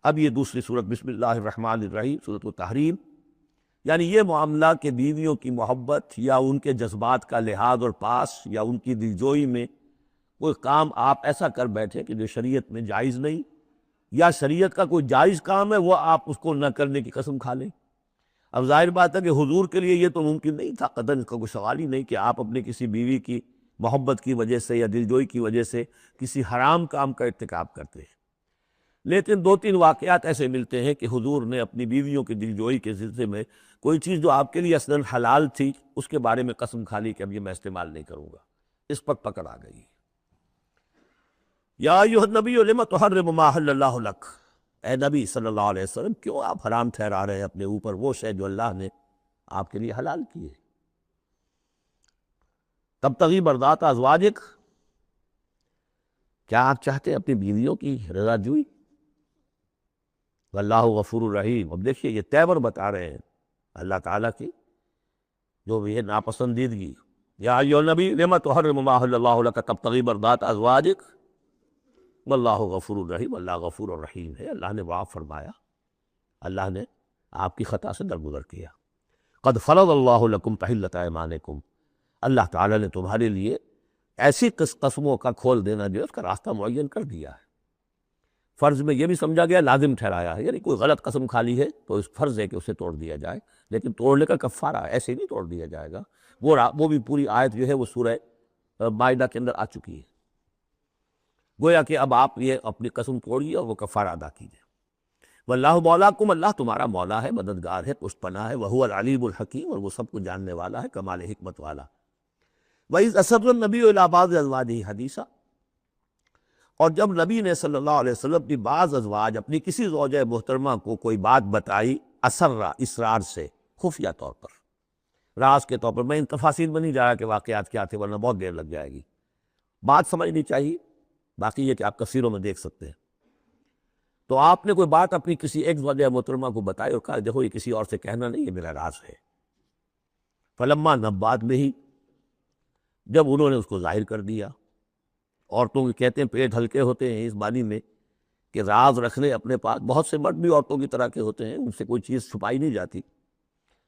اب یہ دوسری صورت بسم اللہ الرحمن الرحیم، صورت التحریم، یعنی یہ معاملہ کہ بیویوں کی محبت یا ان کے جذبات کا لحاظ اور پاس یا ان کی دلجوئی میں کوئی کام آپ ایسا کر بیٹھے کہ جو شریعت میں جائز نہیں، یا شریعت کا کوئی جائز کام ہے وہ آپ اس کو نہ کرنے کی قسم کھا لیں۔ اب ظاہر بات ہے کہ حضور کے لیے یہ تو ممکن نہیں تھا، قطعاً اس کا کوئی سوال ہی نہیں کہ آپ اپنے کسی بیوی کی محبت کی وجہ سے یا دلجوئی کی وجہ سے کسی حرام کام کا ارتکاب کرتے ہیں۔ لیکن دو تین واقعات ایسے ملتے ہیں کہ حضور نے اپنی بیویوں کی دلجوئی کے سلسلے میں کوئی چیز جو آپ کے لیے اصلاً حلال تھی اس کے بارے میں قسم کھا لی کہ اب یہ میں استعمال نہیں کروں گا، اس پر پکڑ آ گئی۔ یا ایھا النبی لم تحرم ما احل اللہ لک، اے نبی صلی اللہ علیہ وسلم کیوں آپ حرام ٹھہرا رہے ہیں اپنے اوپر وہ شے جو اللہ نے آپ کے لیے حلال کی ہے۔ تبتغی مرضات ازواجک، کیا آپ چاہتے ہیں اپنی بیویوں کی رضا جوئی؟ واللہ غفور الرحیم۔ اب دیکھیے یہ تیور بتا رہے ہیں اللہ تعالیٰ کی جو بھی ہے ناپسندیدگی۔ یا ایھا النبی لم تحرم ما احل اللہ لک تبتغی مرضات ازواجک واللہ غفور الرحیم، اللہ غفور الرحیم ہے، اللہ نے معاف فرمایا، اللہ نے آپ کی خطا سے درگزر کیا۔ قد فرض اللہ لکم تحلۃ ایمانکم، اللہ تعالیٰ نے تمہارے لیے ایسی قسموں کا کھول دینا جو ہے اس کا راستہ معین کر دیا ہے۔ فرض میں یہ بھی سمجھا گیا، لازم ٹھہرایا ہے، یعنی کوئی غلط قسم کھا لی ہے تو اس فرض ہے کہ اسے توڑ دیا جائے، لیکن توڑنے کا کفارہ ہے، ایسے نہیں توڑ دیا جائے گا۔ وہ بھی پوری آیت جو ہے وہ سورہ مائدہ کے اندر آ چکی ہے، گویا کہ اب آپ یہ اپنی قسم توڑیے اور وہ کفارہ ادا کیجیے۔ واللہ مولاکم، اللہ تمہارا مولا ہے، مددگار ہے، پشت پناہ ہے، وہو العلیم الحکیم، اور وہ سب کو جاننے والا ہے، کمال حکمت والا۔ وَإِذْ أَسَرَّ النَّبِيُّ إِلَىٰ بَعْضِ أَزْوَاجِهِ حَدِيثًا، اور جب نبی نے صلی اللہ علیہ وسلم کی بعض ازواج اپنی کسی زوجہ محترمہ کو کوئی بات بتائی، اسرہ اسرار سے، خفیہ طور پر، راز کے طور پر، میں ان تفاصیل میں نہیں جا رہا کہ واقعات کیا تھے ورنہ بہت دیر لگ جائے گی، بات سمجھنی چاہیے، باقی یہ کہ آپ تفسیروں میں دیکھ سکتے ہیں۔ تو آپ نے کوئی بات اپنی کسی ایک زوجہ محترمہ کو بتائی اور کہا دیکھو یہ کسی اور سے کہنا نہیں، یہ میرا راز ہے۔ فلما نبأت بہ، جب انہوں نے اس کو ظاہر کر دیا، عورتوں کے کہتے ہیں پیٹ ہلکے ہوتے ہیں اس معنی میں کہ راز رکھنے اپنے پاس، بہت سے مرد بھی عورتوں کی طرح کے ہوتے ہیں، ان سے کوئی چیز چھپائی نہیں جاتی،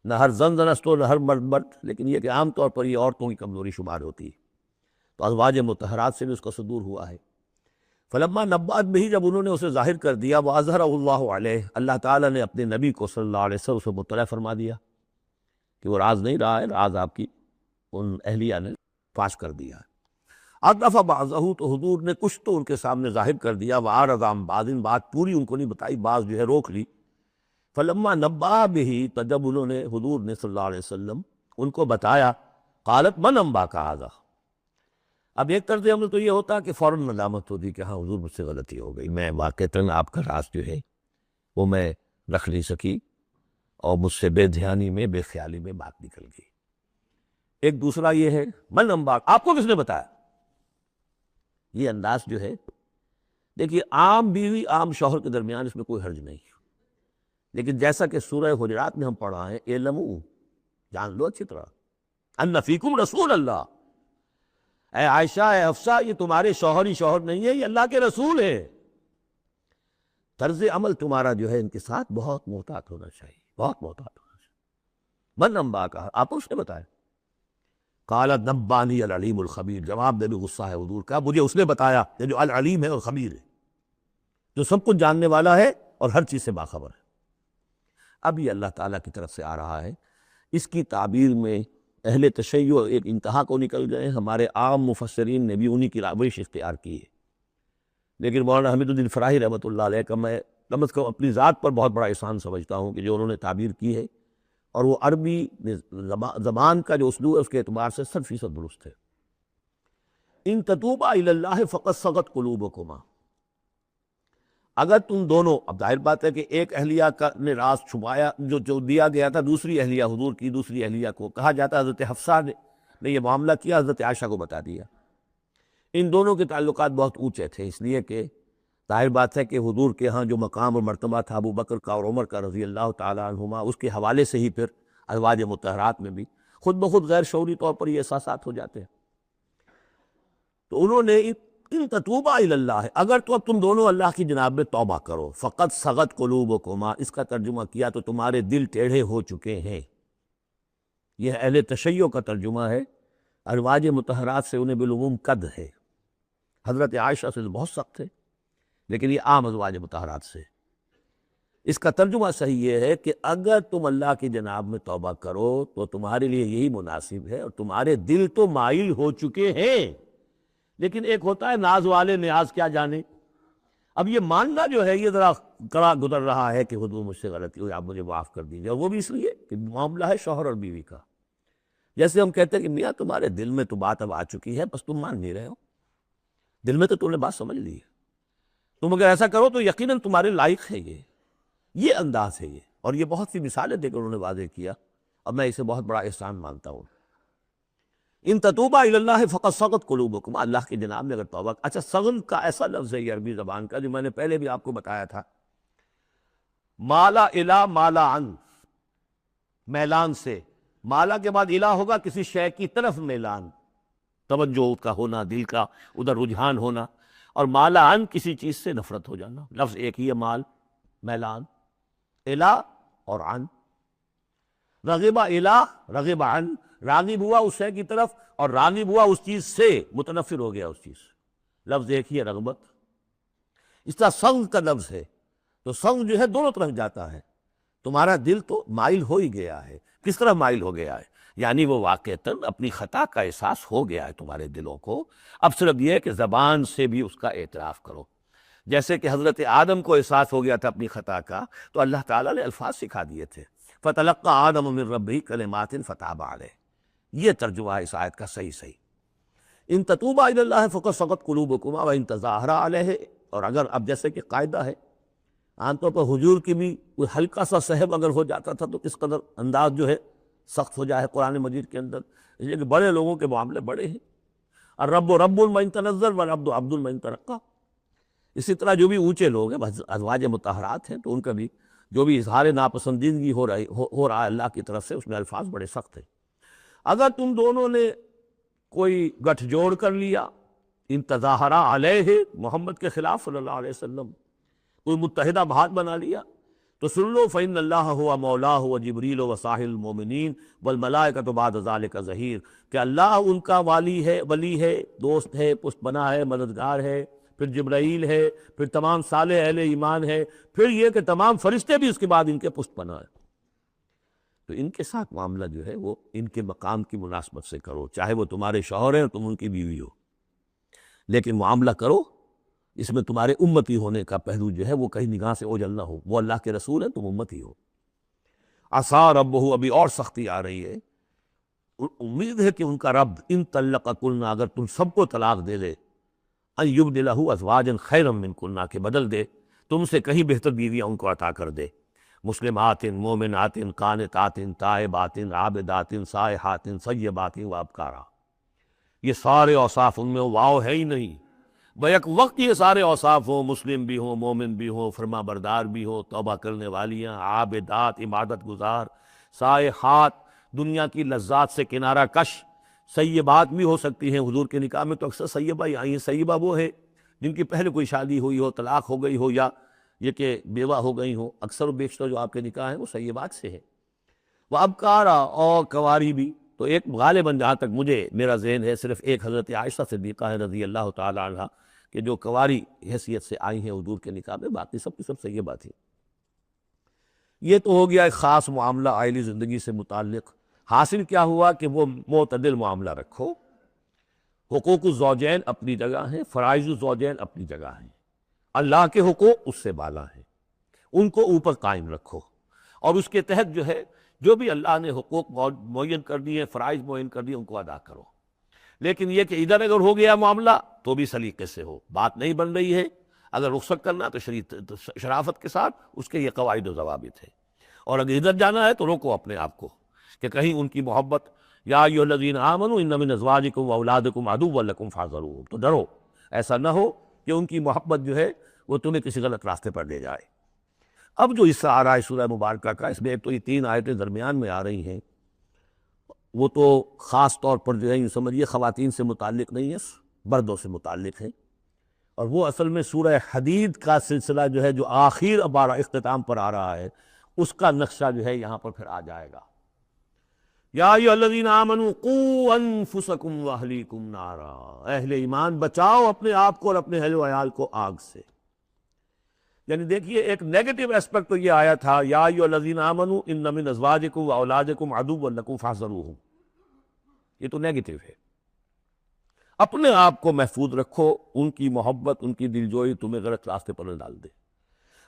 نہ ہر زن زنست ہو نہ ہر مرد مرد، لیکن یہ کہ عام طور پر یہ عورتوں کی کمزوری شمار ہوتی ہے۔ تو ازواج مطہرات سے بھی اس کا صدور ہوا ہے۔ فلما نبأت بہ، جب انہوں نے اسے ظاہر کر دیا، وأظہرہ اللہ علیہ، اللہ تعالیٰ نے اپنے نبی کو صلی اللہ علیہ وسلم اسے مطلع فرما دیا کہ وہ راز نہیں رہا ہے، راز آپ کی ان اہلیہ نے فاش کر دیا ہے۔ عرف بعضہ، تو حضور نے کچھ تو ان کے سامنے ظاہر کر دیا، وأعرض عن بعض، بات پوری ان کو نہیں بتائی، بعض جو ہے روک لی۔ فلما نبأ بہ، تو جب انہوں نے حضور نے صلی اللہ علیہ وسلم ان کو بتایا، قالت من انباک ھذا، اب ایک طرز عمل تو یہ ہوتا کہ فوراً ندامت ہوتی کہ ہاں حضور مجھ سے غلطی ہو گئی، میں واقعتاً آپ کا راز جو ہے وہ میں رکھ نہیں سکی اور مجھ سے بے دھیانی میں بے خیالی میں بات نکل گئی۔ ایک دوسرا یہ ہے من انباک، آپ کو کس نے بتایا؟ یہ انداز جو ہے، دیکھیے عام بیوی عام شوہر کے درمیان اس میں کوئی حرج نہیں، لیکن جیسا کہ سورہ حجرات میں ہم پڑھا ہے، اعلموا، جان لو اچھی طرح، ان فیکم رسول اللہ، اے عائشہ اے حفصہ، یہ تمہارے شوہر ہی شوہر نہیں ہے، یہ اللہ کے رسول ہے۔ طرز عمل تمہارا جو ہے ان کے ساتھ بہت محتاط ہونا چاہیے، بہت محتاط ہونا چاہیے۔ من انباک، آپ کو اس نے بتایا؟ قال نبانی العلیم الخبیر، جواب میں بھی غصہ ہے حضور کا، مجھے اس نے بتایا جو العلیم ہے اور خبیر ہے، جو سب کچھ جاننے والا ہے اور ہر چیز سے باخبر ہے۔ اب یہ اللہ تعالیٰ کی طرف سے آ رہا ہے، اس کی تعبیر میں اہل تشیع ایک انتہا کو نکل گئے، ہمارے عام مفسرین نے بھی انہی کی روش اختیار کی ہے، لیکن مولانا حمید الدین فراہی رحمۃ اللہ علیہ کا میں کم از کم اپنی ذات پر بہت بڑا احسان سمجھتا ہوں کہ جو انہوں نے تعبیر کی ہے، اور وہ عربی زبان کا جو اسلوب ہے اس کے اعتبار سے 100% درست ہے۔ ان تتوبا الی اللہ فقد صغت قلوبکما، اگر تم دونوں، اب ظاہر بات ہے کہ ایک اہلیہ کا نے راز چھپایا جو دیا گیا تھا دوسری اہلیہ، حضور کی دوسری اہلیہ کو کہا جاتا ہے حضرت حفصہ نے یہ معاملہ کیا، حضرت عائشہ کو بتا دیا۔ ان دونوں کے تعلقات بہت اونچے تھے، اس لیے کہ ظاہر بات ہے کہ حضور کے ہاں جو مقام اور مرتبہ تھا ابو بکر کا اور عمر کا رضی اللہ تعالیٰ عنہما، اس کے حوالے سے ہی پھر ازواج مطہرات میں بھی خود بخود غیر شعوری طور پر یہ احساسات ہو جاتے ہیں۔ تو انہوں نے ان تتوبا الی اللہ، اگر تو اب تم دونوں اللہ کی جناب میں توبہ کرو، فقط صغت قلوبکما، اس کا ترجمہ کیا تو تمہارے دل ٹیڑھے ہو چکے ہیں۔ یہ اہل تشیع کا ترجمہ ہے، ازواج مطہرات سے انہیں بالعموم قد ہے، حضرت عائشہ سے بہت سخت ہے، لیکن یہ عام ازواج مطہرات سے۔ اس کا ترجمہ صحیح یہ ہے کہ اگر تم اللہ کی جناب میں توبہ کرو تو تمہارے لیے یہی مناسب ہے، اور تمہارے دل تو مائل ہو چکے ہیں، لیکن ایک ہوتا ہے ناز والے نیاز کیا جانے۔ اب یہ ماننا جو ہے یہ ذرا کڑا گزر رہا ہے کہ حضور مجھ سے غلطی ہوئی، آپ مجھے معاف کر دیجیے، اور وہ بھی اس لیے کہ معاملہ ہے شوہر اور بیوی کا۔ جیسے ہم کہتے ہیں کہ میاں تمہارے دل میں تو بات اب آ چکی ہے، بس تم مان نہیں رہے ہو، دل میں تو تم نے بات سمجھ لی ہے، تم اگر ایسا کرو تو یقیناً تمہارے لائق ہے، یہ انداز ہے یہ، اور یہ بہت سی مثالیں دے کر انہوں نے واضح کیا، اور میں اسے بہت بڑا احسان مانتا ہوں۔ ان تتوبا الی اللہ فقد صغت قلوبکم، اللہ کی جناب میں اگر توبہ، اچھا صغن کا ایسا لفظ ہے یہ عربی زبان کا جو میں نے پہلے بھی آپ کو بتایا تھا، مالا الی مالا عن، میلان سے، مالا کے بعد الہ ہوگا کسی شے کی طرف میلان، توجہ کا ہونا، دل کا ادھر رجحان ہونا، اور مالا عن کسی چیز سے نفرت ہو جانا، لفظ ایک ہی ہے، مال، میلان، الہ اور عن، رغب الہ رغب عن، راغب ہوا اس شے کی طرف اور راغب ہوا اس چیز سے، متنفر ہو گیا اس چیز سے، لفظ ایک ہی ہے رغبت۔ اس طرح سنگ کا لفظ ہے، تو سنگ جو ہے دونوں طرف جاتا ہے، تمہارا دل تو مائل ہو ہی گیا ہے، کس طرح مائل ہو گیا ہے، یعنی وہ واقعتاً اپنی خطا کا احساس ہو گیا ہے تمہارے دلوں کو، اب صرف یہ ہے کہ زبان سے بھی اس کا اعتراف کرو، جیسے کہ حضرت آدم کو احساس ہو گیا تھا اپنی خطا کا، تو اللہ تعالیٰ نے الفاظ سکھا دیے تھے، فَتَلَقَّى آدَمُ مِن رَبِّهِ كَلِمَاتٍ فَتَابَ عَلَيْهِ، یہ ترجمہ ہے اس آیت کا صحیح۔ ان تتوبا الی اللہ فقد صغت قلوبکما وان تظاہرا علیہ، اور اگر اب جیسے کہ قاعدہ ہے، عام طور پر حضور کی بھی کوئی ہلکا سا سہب اگر ہو جاتا تھا تو کس قدر انداز جو ہے سخت ہو جائے قرآن مجید کے اندر، اس لیے کہ بڑے لوگوں کے معاملے بڑے ہیں، الرب رب من تنزل والعبد عبد من ترقى، اسی طرح جو بھی اونچے لوگ ہیں ازواج مطہرات ہیں تو ان کا بھی جو بھی اظہار ناپسندیدگی ہو رہا ہے اللہ کی طرف سے، اس میں الفاظ بڑے سخت ہیں۔ اگر تم دونوں نے کوئی گٹھ جوڑ کر لیا، ان تظاہرا علیہ، محمد کے خلاف صلی اللہ علیہ وسلم، کوئی متحدہ بھات بنا لیا، تو سن لو فإن اللہ هو مولاه وجبریل وصالح المؤمنین والملائکۃ بعد ذلک ظہیر، کہ اللہ ان کا ولی ہے، دوست ہے، پشت بنا ہے، مددگار ہے، پھر جبرائیل ہے، پھر تمام صالح اہل ایمان ہے، پھر یہ کہ تمام فرشتے بھی اس کے بعد ان کے پشت بنا ہے۔ تو ان کے ساتھ معاملہ جو ہے وہ ان کے مقام کی مناسبت سے کرو، چاہے وہ تمہارے شوہر ہیں اور تم ان کی بیوی ہو، لیکن معاملہ کرو اس میں تمہارے امتی ہونے کا پہلو جو ہے وہ کہیں نگاہ سے اوجھل نہ ہو، وہ اللہ کے رسول ہیں، تم امتی ہو۔ عسیٰ ربہ، ابھی اور سختی آ رہی ہے، امید ہے کہ ان کا رب ان طلقکن، اگر تم سب کو طلاق دے دے، ان یبدلہ ازواجا خیرا منکن، کہ بدل دے تم سے کہیں بہتر بیویاں ان کو عطا کر دے، مسلمات مومنات قانتات تائبات عابدات سائحات ثیبات وابکارا، یہ سارے اوصاف ان میں واو ہے ہی نہیں، بیک وقت یہ سارے اوصاف ہوں، مسلم بھی ہوں، مومن بھی ہوں، فرما بردار بھی ہوں، توبہ کرنے والیاں، عابدات عبادت گزار، سائحات دنیا کی لذات سے کنارہ کش، سیبات بھی ہو سکتی ہیں، حضور کے نکاح میں تو اکثر سیبہ ہی آئی ہیں، سیبہ وہ ہے جن کی پہلے کوئی شادی ہوئی ہو، طلاق ہو گئی ہو، یا یہ کہ بیوہ ہو گئی ہوں، اکثر و بیشتر جو آپ کے نکاح ہیں وہ سیبات سے ہے، وہ ابکارا، اور کواری بھی، تو ایک غالباً جہاں تک مجھے میرا ذہن ہے صرف ایک حضرت عائشہ صدیقہ ہے رضی اللہ تعالی عنہ کہ جو کواری حیثیت سے آئی ہیں حضور کے نکاح میں، باقی سب کی سب سیبہ تھیں۔ یہ تو ہو گیا ایک خاص معاملہ عائلی زندگی سے متعلق۔ حاصل کیا ہوا کہ وہ معتدل معاملہ رکھو، حقوق الزوجین اپنی جگہ ہیں، فرائض الزوجین اپنی جگہ ہیں، اللہ کے حقوق اس سے بالا ہیں، ان کو اوپر قائم رکھو، اور اس کے تحت جو ہے جو بھی اللہ نے حقوق معین کر دیے، فرائض معین کر دیے، ان کو ادا کرو، لیکن یہ کہ ادھر اگر ہو گیا معاملہ تو بھی سلیقے سے ہو، بات نہیں بن رہی ہے، اگر رخصت کرنا تو شرافت کے ساتھ اس کے یہ قواعد و ضوابط ہے، اور اگر ادھر جانا ہے تو روکو اپنے آپ کو کہ کہیں ان کی محبت، یا ایھا الذین آمنوا ان من ازواجکم واولادکم عدوا لکم فاحذروہم، تو ڈرو، ایسا نہ ہو کہ ان کی محبت جو ہے وہ تمہیں کسی غلط راستے پر لے جائے۔ اب جو حصہ آ رہا ہے سورہ مبارکہ کا، اس میں ایک تو یہ 3 آیتیں درمیان میں آ رہی ہیں، وہ تو خاص طور پر جو ہے یوں سمجھیے خواتین سے متعلق نہیں ہے، مردوں سے متعلق ہے، اور وہ اصل میں سورہ حدید کا سلسلہ جو ہے، جو آخر اب اختتام پر آ رہا ہے، اس کا نقشہ جو ہے یہاں پر پھر آ جائے گا۔ یا ایھا الذین آمنوا قوا انفسکم واہلیکم نارا، اہل ایمان بچاؤ اپنے آپ کو اور اپنے اہل و عیال کو آگ سے۔ یعنی دیکھیے ایک نیگیٹو اسپیکٹ تو یہ آیا تھا، یا ایھا الذین آمنوا ان من ازواجکم واولادکم عدوا لکم فاحذروہم، یہ تو نیگیٹو ہے۔ اپنے آپ کو محفوظ رکھو، ان کی محبت، ان کی دلجوئی تمہیں غلط راستے پر نہ ڈال دے۔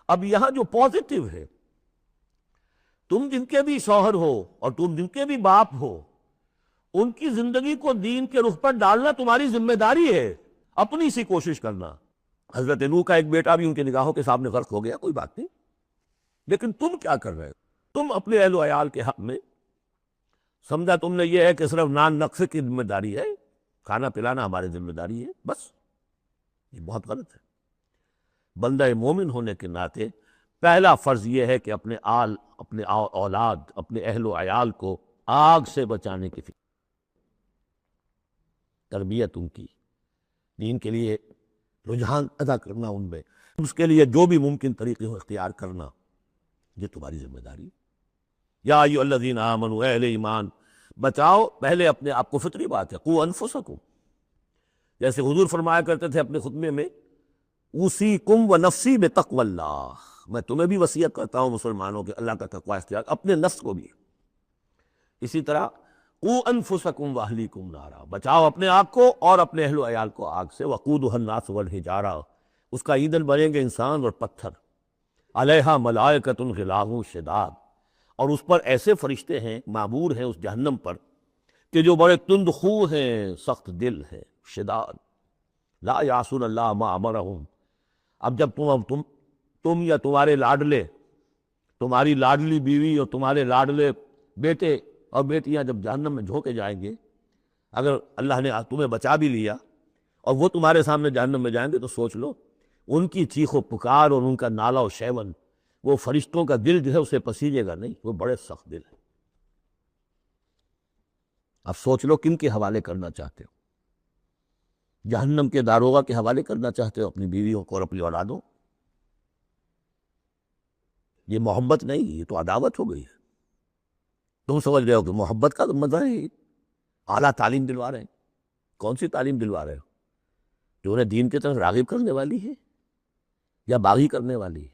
اب یہاں جو پازیٹو ہے، تم جن کے بھی شوہر ہو اور تم جن کے بھی باپ ہو، ان کی زندگی کو دین کے رخ پر ڈالنا تمہاری ذمہ داری ہے، اپنی سی کوشش کرنا۔ حضرت نوح کا ایک بیٹا بھی ان کے نگاہوں کے سامنے غرق ہو گیا، کوئی بات نہیں، لیکن تم کیا کر رہے ہو؟ تم اپنے اہل و عیال کے حق میں سمجھا تم نے یہ ہے کہ صرف نان نقصے کی ذمہ داری ہے، کھانا پلانا ہماری ذمہ داری ہے، بس۔ یہ بہت غلط ہے۔ بندہ مومن ہونے کے ناطے پہلا فرض یہ ہے کہ اپنے اولاد، اپنے اہل و عیال کو آگ سے بچانے کی فکر، تربیت ان کی، دین کے لیے رجحان ادا کرنا ان میں، اس کے لیے جو بھی ممکن طریقے ہو اختیار کرنا، یہ تمہاری ذمہ داری۔ یا ایھا الذین آمنوا، اہل ایمان بچاؤ پہلے اپنے آپ کو، فطری بات ہے، قوا انفسکم، جیسے حضور فرمایا کرتے تھے اپنے خطبے میں، اوصیکم ونفسی بتقوی اللہ، میں تمہیں بھی وصیت کرتا ہوں مسلمانوں کے اللہ کا تقوی اختیار، اپنے نفس کو بھی۔ اسی طرح قوا انفسکم واہلیکم نارا، بچاؤ اپنے آپ کو اور اپنے اہل و عیال کو آگ سے، وقودھا الناس والحجارہ، اس کا ایندھن بنیں گے انسان اور پتھر، علیہا ملائکۃ غلاظ شداد، اور اس پر ایسے فرشتے ہیں، معمور ہیں اس جہنم پر، کہ جو بڑے تند خو ہیں، سخت دل ہیں، شداد، لا یعصون اللہ ما امرہم۔ اب جب تم یا تمہارے لاڈلے، تمہاری لاڈلی بیوی اور تمہارے لاڈلے بیٹے اور بیٹیاں جب جہنم میں جھونکے جائیں گے، اگر اللہ نے تمہیں بچا بھی لیا اور وہ تمہارے سامنے جہنم میں جائیں گے، تو سوچ لو ان کی چیخ و پکار اور ان کا نالہ و شیون، وہ فرشتوں کا دل جو ہے اسے پسیجے گا نہیں، وہ بڑے سخت دل ہے۔ اب سوچ لو کن کے حوالے کرنا چاہتے ہو؟ جہنم کے داروغہ کے حوالے کرنا چاہتے ہو اپنی بیویوں کو اور اپنی اولادوں؟ یہ محبت نہیں، یہ تو عداوت ہو گئی ہے۔ تم سمجھ رہے ہو کہ محبت کا مزہ ہے، اعلیٰ تعلیم دلوا رہے ہیں۔ کون سی تعلیم دلوا رہے ہو؟ جو انہیں دین کی طرف راغب کرنے والی ہے یا باغی کرنے والی ہے؟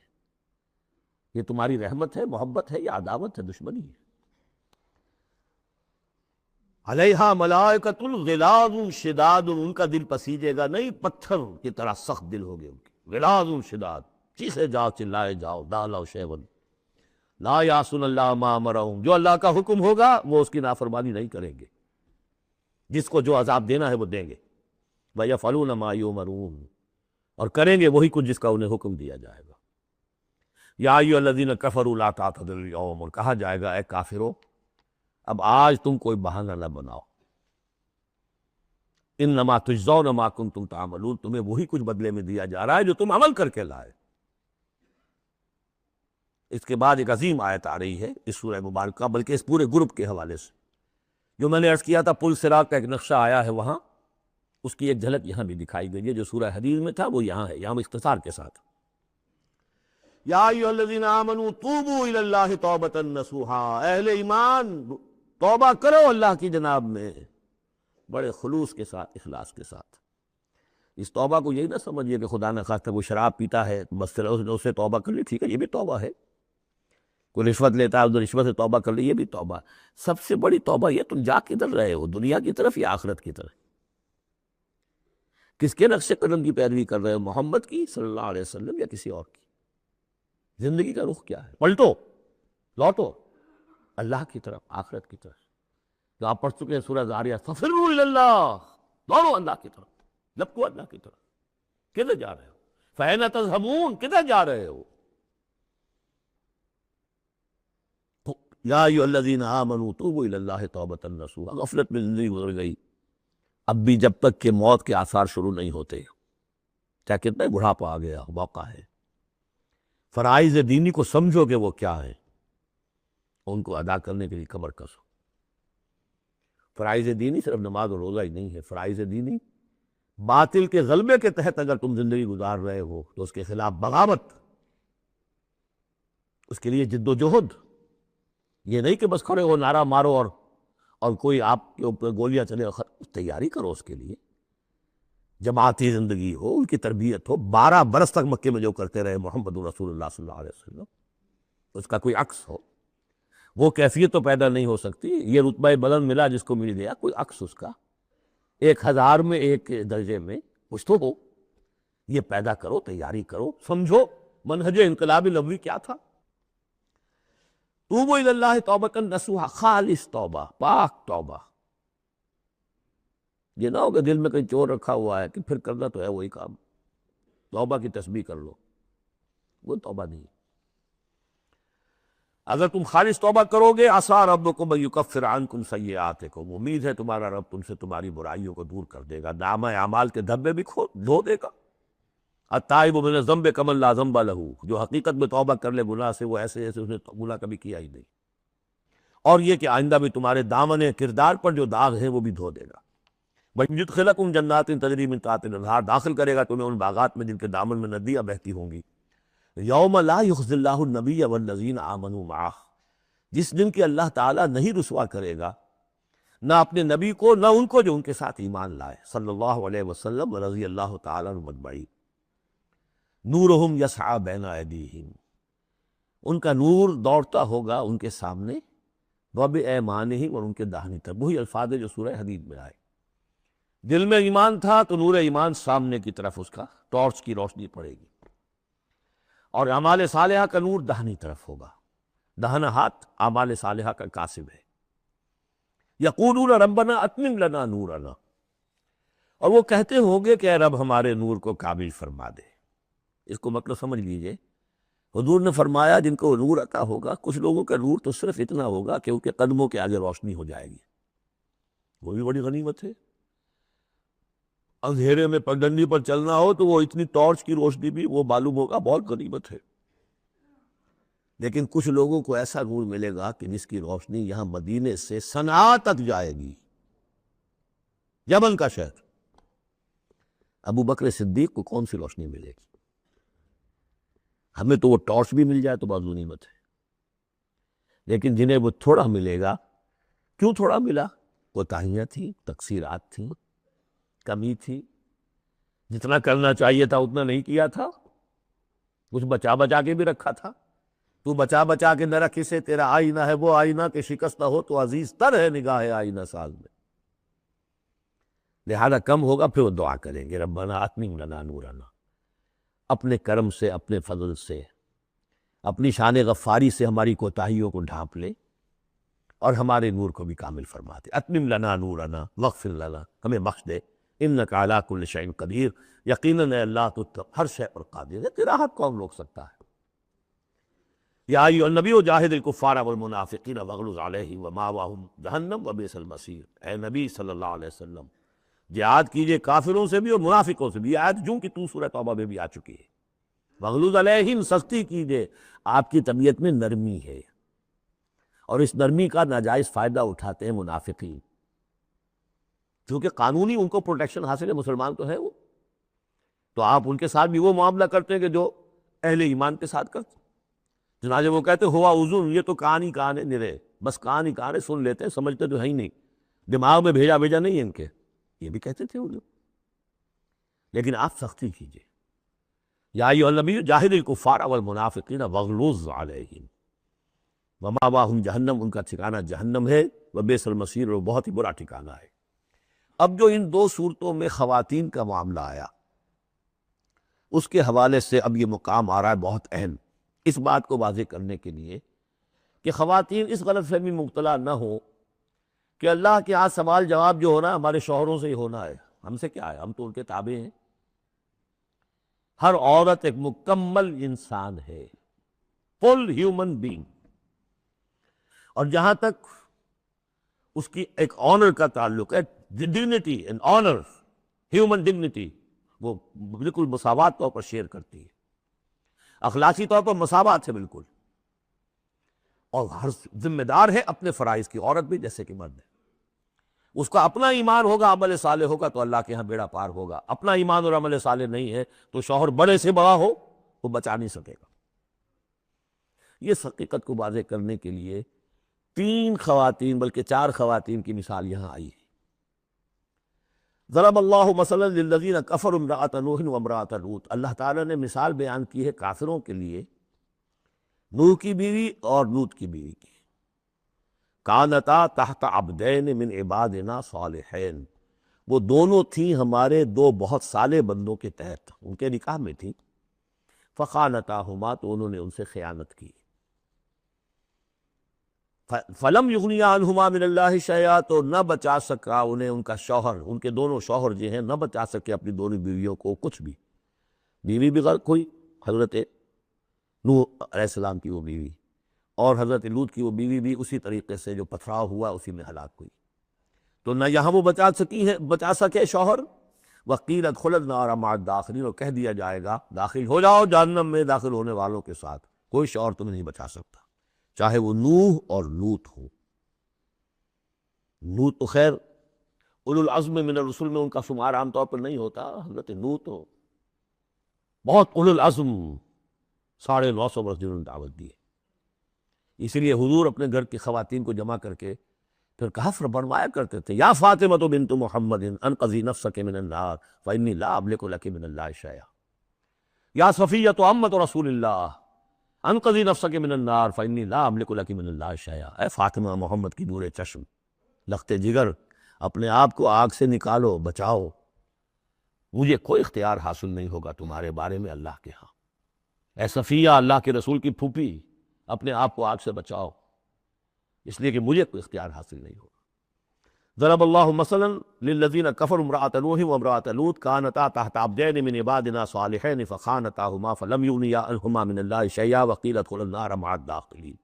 یہ تمہاری رحمت ہے، محبت ہے، یا عداوت ہے، دشمنی ہے؟ علیہا ملائکۃ غلاظ شداد، ان کا دل پسیجے گا نہیں، پتھر کی طرح سخت دل ہوگے ان کے، غلاظ شداد، چیخے جاؤ، چلائے جاؤ، ڈالو شیون، لا یعصون اللہ ما امرہم، جو اللہ کا حکم ہوگا وہ اس کی نافرمانی نہیں کریں گے، جس کو جو عذاب دینا ہے وہ دیں گے، وَيَفْعَلُونَ مَا يُؤْمَرُونَ، اور کریں گے وہی کچھ جس کا انہیں حکم دیا جائے گا۔ یا ایھا الذین کفروا لا تعتذروا اليوم، اور کہا جائے گا اے کافرو، اب آج تم کوئی بہانہ نہ بناؤ، انما تجزون ما کنتم تعملون، تمہیں وہی کچھ بدلے میں دیا جا رہا ہے جو تم عمل کر کے لائے۔ اس کے بعد ایک عظیم آیت آ رہی ہے اس سورہ مبارکہ، بلکہ اس پورے گروپ کے حوالے سے، جو میں نے عرض کیا تھا پل صراط کا ایک نقشہ آیا ہے وہاں، اس کی ایک جھلک یہاں بھی دکھائی گئی ہے، جو سورہ حدید میں تھا وہ یہاں ہے، یہاں اختصار کے ساتھ۔ یا ایھا الذین آمنوا توبوا الی اللہ توبۃ نصوحا، اہل ایمان توبہ کرو اللہ کی جناب میں بڑے خلوص کے ساتھ، اخلاص کے ساتھ۔ اس توبہ کو یہی نہ سمجھیے کہ خدا نہ خواستہ وہ شراب پیتا ہے بس اسے توبہ کر لی، ٹھیک ہے، یہ بھی توبہ ہے۔ کوئی رشوت لیتا ہے، ادھر رشوت سے توبہ کر لی، یہ بھی توبہ۔ سب سے بڑی توبہ یہ تم جا کدھر رہے ہو، دنیا کی طرف یا آخرت کی طرف؟ کس کے نقش قدم کی پیروی کر رہے ہو، محمد کی صلی اللہ علیہ وسلم یا کسی اور کی؟ زندگی کا رخ کیا ہے؟ پلٹو، لوٹو اللہ کی طرف، آخرت کی طرف، جو آپ پڑھ چکے ہیں سورہ ذاریات، فَفِرُّوا إِلَى اللَّهِ، دوڑو اللہ کی طرف، لپکو اللہ کی طرف۔ کدھر جا رہے ہو؟ فَأَيْنَ تَذْهَبُونَ، کدھر جا رہے ہو؟ یا ایھا الذین آمنوا توبوا الی اللہ توبۃ نصوحا، غفلت میں زندگی گزر گئی، اب بھی جب تک کہ موت کے آثار شروع نہیں ہوتے، چاہے کتنا بڑھاپا آ گیا، موقع ہے، فرائض دینی کو سمجھو کہ وہ کیا ہے، ان کو ادا کرنے کے لیے کمر کسو۔ فرائض دینی صرف نماز و روزہ ہی نہیں ہے، فرائض دینی باطل کے غلبے کے تحت اگر تم زندگی گزار رہے ہو تو اس کے خلاف بغاوت، اس کے لیے جد و جہد، یہ نہیں کہ بس کھڑے ہو نعرہ مارو اور کوئی آپ کے اوپر گولیاں چلے، تیاری کرو اس کے لیے، جماعتی زندگی ہو، ان کی تربیت ہو۔ 12 برس تک مکے میں جو کرتے رہے محمد رسول اللہ صلی اللہ علیہ وسلم، اس کا کوئی عکس ہو، وہ کیفیت تو پیدا نہیں ہو سکتی۔ یہ رتبہ بلند ملا جس کو مل گیا، کوئی عکس اس کا 1000 میں ایک درجے میں کچھ تو ہو، یہ پیدا کرو، تیاری کرو، سمجھو منہج انقلاب نبوی کیا تھا۔ توبوا الی اللہ توبۃ نصوحا، خالص توبہ، پاک توبہ۔ یہ نہ ہو کہ دل میں کہیں چور رکھا ہوا ہے کہ پھر کرنا تو ہے وہی کام، توبہ کی تسبیح کر لو، وہ توبہ نہیں۔ اگر تم خالص توبہ کرو گے، عسیٰ ربکم ان یکفر عنکم سیئاتکم، امید ہے تمہارا رب تم سے تمہاری برائیوں کو دور کر دے گا، نامہ اعمال کے دھبے بھی دھو دے گا۔ التائب من الذنب کمن لا ذنب لہ، جو حقیقت میں توبہ کر لے گناہ سے، وہ ایسے اس نے گناہ کبھی کیا ہی نہیں، اور یہ کہ آئندہ بھی تمہارے دامن کردار پر جو داغ ہیں وہ بھی دھو دے گا۔ وَيُدْخِلَكُمْ جَنَّاتٍ تَجْرِي مِن تَحْتِهَا الْأَنْهَارُ، داخل کرے گا تمہیں ان باغات میں جن کے دامن میں ندیاں بہتی ہوں گی۔ یوم لا یخزی اللہ النبی والذین آمنوا معہ، جس دن کہ اللہ تعالیٰ نہیں رسوا کرے گا نہ اپنے نبی کو نہ ان کو جو ان کے ساتھ ایمان لائے، صلی اللہ علیہ وسلم ورضی اللہ تعالیٰ عنہم اجمعین۔ نورہم یسعی بین ایدیہم، ان کا نور دوڑتا ہوگا ان کے سامنے، وبایمانہم، اور ان کے داہنی طرف۔ وہی الفاظ جو سورہ حدید میں آئے، دل میں ایمان تھا تو نور ایمان سامنے کی طرف اس کا ٹارچ کی روشنی پڑے گی، اور اعمال صالحہ کا نور داہنی طرف ہوگا۔ داہنا ہاتھ اعمال صالحہ کا کاسب ہے۔ یقولون ربنا اتمم لنا نورنا، اور وہ کہتے ہوں گے کہ اے رب ہمارے نور کو کامل فرما دے۔ اس کو مطلب سمجھ لیجئے، حضور نے فرمایا جن کو نور عطا ہوگا، کچھ لوگوں کا نور تو صرف اتنا ہوگا کہ ان کے قدموں کے آگے روشنی ہو جائے گی، وہ بھی بڑی غنیمت ہے۔ اندھیرے میں پگڈنڈی پر چلنا ہو تو وہ اتنی ٹارچ کی روشنی بھی وہ معلوم ہوگا بہت غنیمت ہے۔ لیکن کچھ لوگوں کو ایسا نور ملے گا کہ جس کی روشنی یہاں مدینے سے صنعاء تک جائے گی، یمن کا شہر۔ ابو بکر صدیق کو کون سی روشنی ملے گی؟ ہمیں تو وہ ٹارچ بھی مل جائے تو بہت غنیمت ہے، لیکن جنہیں وہ تھوڑا ملے گا، کیوں تھوڑا ملا؟ کوتاہیاں تھیں، تقصیرات تھیں، کمی تھی، جتنا کرنا چاہیے تھا اتنا نہیں کیا تھا، کچھ بچا بچا کے بھی رکھا تھا۔ تو بچا بچا کے نہ رکھ اسے، تیرا آئینہ ہے وہ آئینہ کہ شکستہ ہو تو عزیز تر ہے نگاہ آئینہ ساز میں۔ لہذا کم ہوگا، پھر وہ دعا کریں گے ربنا اتمم لنا نورنا، اپنے کرم سے، اپنے فضل سے، اپنی شان غفاری سے ہماری کوتاہیوں کو ڈھانپ لے اور ہمارے نور کو بھی کامل فرما دے۔ اتمم لنا نورنا واغفر لنا، ہمیں بخش دے، انک علی کل شیء قدیر، یقیناً اے اللہ تو ہر شے پر قادر ہے۔ قراءت کون روک سکتا ہے؟ یا ایھا النبی جاہد الکفار والمنافقین واغلظ علیہم ومأواہم جہنم وبئس المصیر، اے نبی صلی اللہ علیہ وسلم جہاد کیجئے کافروں سے بھی اور منافقوں سے بھی۔ یہ آیت جو کہ تو سورہ توبہ میں بھی آ چکی ہے۔ واغلظ علیہم، سختی کیجئے، آپ کی طبیعت میں نرمی ہے، اور اس نرمی کا ناجائز فائدہ اٹھاتے ہیں منافقین، کیونکہ قانونی ان کو پروٹیکشن حاصل ہے، مسلمان تو ہے وہ، تو آپ ان کے ساتھ بھی وہ معاملہ کرتے ہیں کہ جو اہل ایمان کے ساتھ کرتے۔ چنانچہ وہ کہتے ہوا اذن، یہ تو کان ہی کان ہے نرے، بس کان ہی کان ہے، سن لیتے ہیں، سمجھتے تو ہے ہی نہیں، دماغ میں بھیجا نہیں ہے ان کے، یہ بھی کہتے تھے وہ لوگ۔ لیکن آپ سختی کیجئے، یا ایھا النبی جاہد الکفار والمنافقین واغلظ علیہم ومأواہم جہنم، ان کا ٹھکانہ جہنم ہے، وبئس المصیر، اور بہت ہی برا ٹھکانہ ہے۔ اب جو ان دو صورتوں میں خواتین کا معاملہ آیا، اس کے حوالے سے اب یہ مقام آ رہا ہے بہت اہم، اس بات کو واضح کرنے کے لیے کہ خواتین اس غلط فہمی میں مبتلا نہ ہو کہ اللہ کے ہاں سوال جواب جو ہونا ہے ہمارے شوہروں سے ہی ہونا ہے، ہم سے کیا ہے، ہم تو ان کے تابع ہیں۔ ہر عورت ایک مکمل انسان ہے، فل ہیومن بینگ، اور جہاں تک اس کی ایک آنر کا تعلق ہے، dignity and honour, human dignity, وہ بالکل مساوات طور پر شیئر کرتی ہے، اخلاقی طور پر مساوات ہے بالکل، اور ہر ذمہ دار ہے اپنے فرائض کی، عورت بھی جیسے کہ مرد ہے۔ اس کا اپنا ایمان ہوگا، عمل صالح ہوگا تو اللہ کے ہاں بیڑا پار ہوگا. اپنا ایمان اور عمل صالح نہیں ہے تو شوہر بڑے سے بڑا ہو وہ بچا نہیں سکے گا. یہ حقیقت کو واضح کرنے کے لیے 3 خواتین بلکہ 4 خواتین کی مثال یہاں آئی ہے. ضرب اللہ مثلا للذین کفروا امرأۃ نوح وامرأۃ لوط. اللہ تعالیٰ نے مثال بیان کی ہے کافروں کے لیے نوح کی بیوی اور لوط کی بیوی کی. کانتا تحت عبدین من عبادنا صالحین. وہ دونوں تھیں ہمارے 2 بہت صالح بندوں کے تحت، ان کے نکاح میں تھیں. فخانتاہما، تو انہوں نے ان سے خیانت کی. فلم یغنیا عنہما من اللہ شیئا، تو نہ بچا سکا انہیں ان کا شوہر، ان کے دونوں شوہر جو ہیں نہ بچا سکے اپنی دونوں بیویوں کو کچھ بھی. بیوی بھی غرق ہوئی، حضرت نوح علیہ السلام کی وہ بیوی، اور حضرت لوط کی وہ بیوی بھی اسی طریقے سے جو پتھراؤ ہوا اسی میں ہلاک ہوئی. تو نہ یہاں وہ بچا سکے شوہر. وقیل ادخلوا النار مع الداخلین، اور کہہ دیا جائے گا داخل ہو جاؤ جہنم میں داخل ہونے والوں کے ساتھ، کوئی شوہر تمہیں نہیں بچا سکتا، چاہے وہ نوح اور لوط ہو. لوط تو خیر اولو العزم من الرسل میں ان کا شمار عام طور پر نہیں ہوتا. حضرت لوط تو بہت اولو العزم 950 برس جنہوں نے دعوت دی ہے. اسی لیے حضور اپنے گھر کی خواتین کو جمع کر کے پھر کہف بنوایا کرتے تھے. یا فاطمہ بنت محمد انقذی نفسک من النار فانی لا املک لک من اللہ شیئا. یا صفیہ عمۃ رسول اللہ انقذی نفسک من النار فانی لا املک لک من اللہ شیئا. اے فاطمہ محمد کی نور چشم، لخت جگر، اپنے آپ کو آگ سے نکالو، بچاؤ، مجھے کوئی اختیار حاصل نہیں ہوگا تمہارے بارے میں اللہ کے ہاں. اے صفیہ، اللہ کے رسول کی پھوپھی، اپنے آپ کو آگ سے بچاؤ، اس لیے کہ مجھے کوئی اختیار حاصل نہیں ہوگا. ضرب اللہ مثلا للذین کفروا امرأۃ نوح وامرأۃ لوط کانتا تحت عبدین من عبادنا صالحین فخانتاہما فلم یغنیا عنہما من اللہ شیئا وقیل ادخلوا النار مع الداخلین.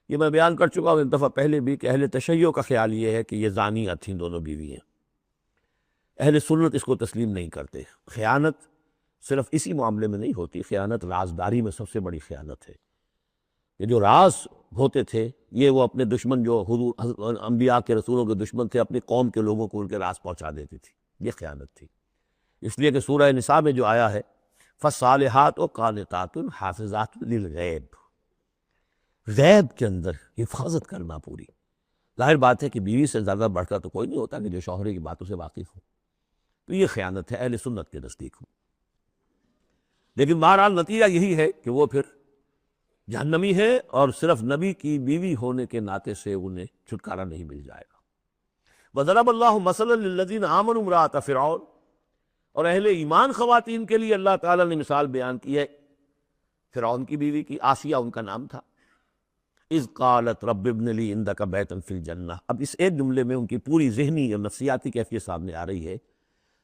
یہ میں بیان کر چکا ہوں ایک دفعہ پہلے بھی کہ اہل تشیع کا خیال یہ ہے کہ یہ زانیہ تھیں دونوں بیویاں. اہل سنت اس کو تسلیم نہیں کرتے. خیانت صرف اسی معاملے میں نہیں ہوتی، خیانت رازداری میں سب سے بڑی خیانت ہے. یہ جو راز ہوتے تھے یہ وہ اپنے دشمن، جو حضور انبیاء کے رسولوں کے دشمن تھے، اپنی قوم کے لوگوں کو ان کے راز پہنچا دیتی تھی. یہ خیانت تھی. اس لیے کہ سورہ نساء میں جو آیا ہے فالصالحات قانتات حافظات للغیب، غیب کے اندر حفاظت کرنا پوری. ظاہر بات ہے کہ بیوی سے زیادہ بڑھ کر تو کوئی نہیں ہوتا کہ جو شوہر کی باتوں سے واقف ہو. تو یہ خیانت ہے اہل سنت کے نزدیک. لیکن بہرحال نتیجہ یہی ہے کہ وہ پھر جہنمی ہے، اور صرف نبی کی بیوی ہونے کے ناطے سے انہیں چھٹکارا نہیں مل جائے گا. وضرب اللہ مثلا للذین آمنوا امرأۃ فرعون، اور اہل ایمان خواتین کے لیے اللہ تعالیٰ نے مثال بیان کی ہے فرعون کی بیوی کی. آسیہ ان کا نام تھا. اذ قالت رب ابن لی عندک بیتا فی الجنہ. اب اس ایک جملے میں ان کی پوری ذہنی اور نفسیاتی کیفیت سامنے آ رہی ہے.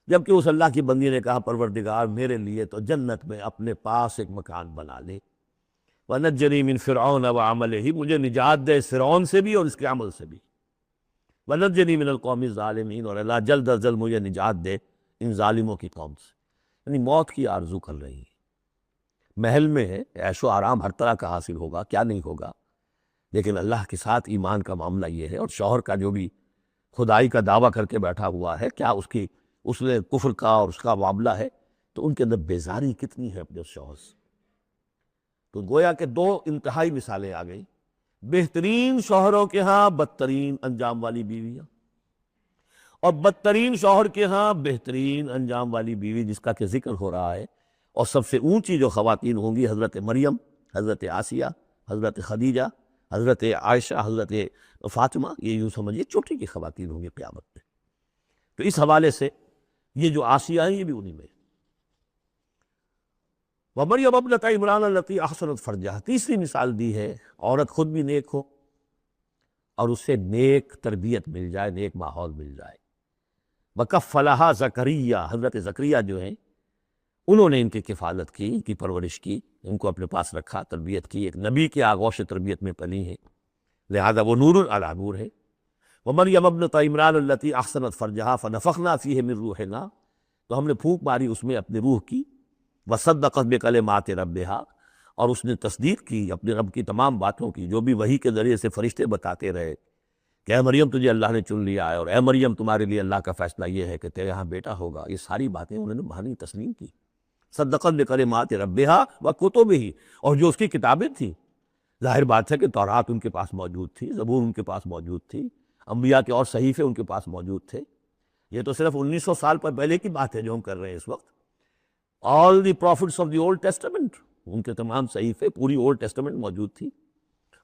جبکہ اس اللہ کی بندی نے کہا پروردگار میرے لیے تو جنت میں اپنے پاس ایک مکان بنا لے. وَنَجَّنِي مِن فِرْعَوْنَ وَعَمَلِهِ، مجھے نجات دے فرعون سے بھی اور اس کے عمل سے بھی. وَنَجَّنِي مِنَ الْقَوْمِ الظَّالِمِينَ، اور اللہ جلد از جلد مجھے نجات دے ان ظالموں کی قوم سے. یعنی موت کی آرزو کر رہی ہیں. محل میں ہے، عیش و آرام ہر طرح کا حاصل ہوگا، کیا نہیں ہوگا، لیکن اللہ کے ساتھ ایمان کا معاملہ یہ ہے. اور شوہر کا جو بھی خدائی کا دعویٰ کر کے بیٹھا ہوا ہے، کیا اس میں کفر کا اور اس کا معاملہ ہے، تو ان کے اندر بیزاری کتنی ہے اپنے شوہر سے. تو گویا کہ 2 انتہائی مثالیں آ گئیں. بہترین شوہروں کے ہاں بدترین انجام والی بیویاں، اور بدترین شوہر کے ہاں بہترین انجام والی بیوی جس کا کہ ذکر ہو رہا ہے. اور سب سے اونچی جو خواتین ہوں گی حضرت مریم، حضرت آسیہ، حضرت خدیجہ، حضرت عائشہ، حضرت فاطمہ، یہ یوں سمجھیے چوٹی کی خواتین ہوں گی قیامت میں. تو اس حوالے سے یہ جو آسیہ ہیں یہ بھی انہی میں. وَمَرْيَمَ ابْنَتَ عِمْرَانَ الَّتِي أَحْصَنَتْ فَرْجَهَا. تیسری مثال دی ہے عورت خود بھی نیک ہو اور اس سے نیک تربیت مل جائے، نیک ماحول مل جائے. وَكَفَّلَهَا زَكَرِيَّا، حضرت زکریا جو ہیں انہوں نے ان کی کفالت کی، ان کی پرورش کی، ان کو اپنے پاس رکھا، تربیت کی. ایک نبی کے آغوش تربیت میں پلی ہیں، لہذا وہ نور علی نور ہے. وَمَرْيَمَ ابْنَتَ عِمْرَانَ الَّتِي أَحْصَنَتْ فَرْجَهَا فَنَفَخْنَا فِيهِ مِن رُوحِنَا، تو ہم نے پھونک ماری اس میں اپنے روح کی. وَصَدَّقَتْ بِكَلِمَاتِ رَبِّهَا، اور اس نے تصدیق کی اپنے رب کی تمام باتوں کی جو بھی وحی کے ذریعے سے فرشتے بتاتے رہے کہ اے مریم تجھے اللہ نے چن لیا ہے، اور اے مریم تمہارے لیے اللہ کا فیصلہ یہ ہے کہ تیرے یہاں بیٹا ہوگا، یہ ساری باتیں انہوں نے مانی تسلیم کی۔ صدقت بکلمات ربہا وکتبہ، اور جو اس کی کتابیں تھیں، ظاہر بات ہے کہ تورات ان کے پاس موجود تھی، زبور ان کے پاس موجود تھی، انبیاء کے اور صحیفے ان کے پاس موجود تھے۔ یہ تو صرف 1900 سال پر پہلے کی بات ہے جو ہم کر رہے ہیں اس وقت۔ All the prophets of the Old Testament, ان کے تمام صحیفے، پوری اولڈ ٹیسٹمنٹ موجود تھی۔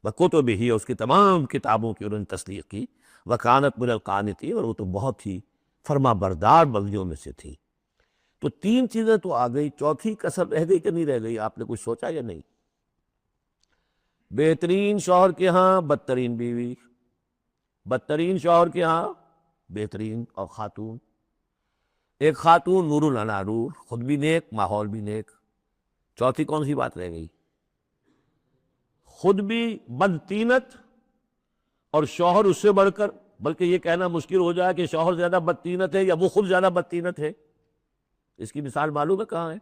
وکتبہ، اس کی تمام کتابوں کی انہوں نے تصدیق کی۔ وکانت من القانتین، اور وہ تو بہت ہی فرما بردار بندیوں میں سے تھی۔ تو تین چیزیں تو آ گئی، چوتھی کسر رہ گئی کہ نہیں رہ گئی؟ آپ نے کچھ سوچا یا نہیں؟ بہترین شوہر کے ہاں بدترین بیوی، بدترین شوہر کے ہاں بہترین اور خاتون، ایک خاتون نور علی نور، خود بھی نیک، ماحول بھی نیک۔ چوتھی کون سی بات رہ گئی؟ خود بھی بدتینت اور شوہر اس سے بڑھ کر، بلکہ یہ کہنا مشکل ہو جائے کہ شوہر زیادہ بدتینت ہے یا وہ خود زیادہ بدتینت ہے۔ اس کی مثال معلوم ہے کہاں ہے؟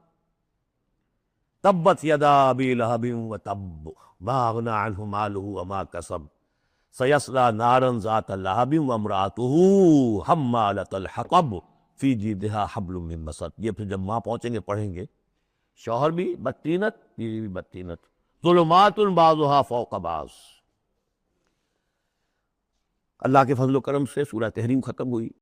تبت یدا ابی لہب وتب ما اغنی عنہ مالہ وما کسب سیصلی نارا ذات لہب وامرأتہ حمالۃ الحطب فی جیدہا حبل من مسد۔ یہ پھر جب وہاں پہنچیں گے پڑھیں گے، شوہر بھی بدتینت، بیوی بھی بدتینت، ظلمات بعضها فوق بعض۔ اللہ کے فضل و کرم سے سورہ تحریم ختم ہوئی۔